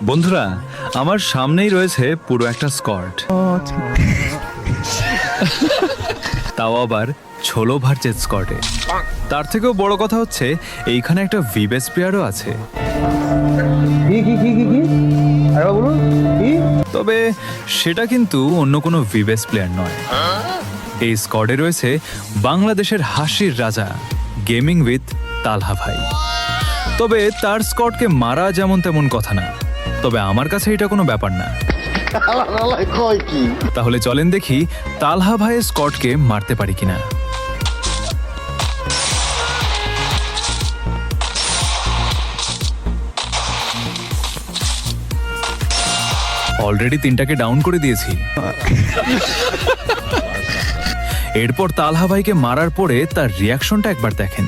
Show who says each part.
Speaker 1: বন্ধুরা, আমার সামনেই রয়েছে পুরো একটা স্কোয়াড, তাও আবার ছোলো ভার্চেস স্কোয়াডে। তার থেকেও বড় কথা হচ্ছে এইখানে একটা ভিবেস প্লেয়ারও আছে। তবে সেটা কিন্তু অন্য কোনো ভিবেস প্লেয়ার নয়। এই স্কোয়াডে রয়েছে বাংলাদেশের হাসির রাজা গেমিং উইথ তালহা ভাই। তবে তার স্কোয়াডকে মারা যেমন তেমন কথা না, তবে আমার কাছে এটা কোনো ব্যাপার না। তাহলে চলেন দেখি তালহা ভাইয়ের স্কোয়াডকে মারতে পারি কিনা। অলরেডি 3টাকে ডাউন করে দিয়েছি। এরপর তালহা ভাইকে মারার পরে তার রিয়াকশনটা একবার দেখেন।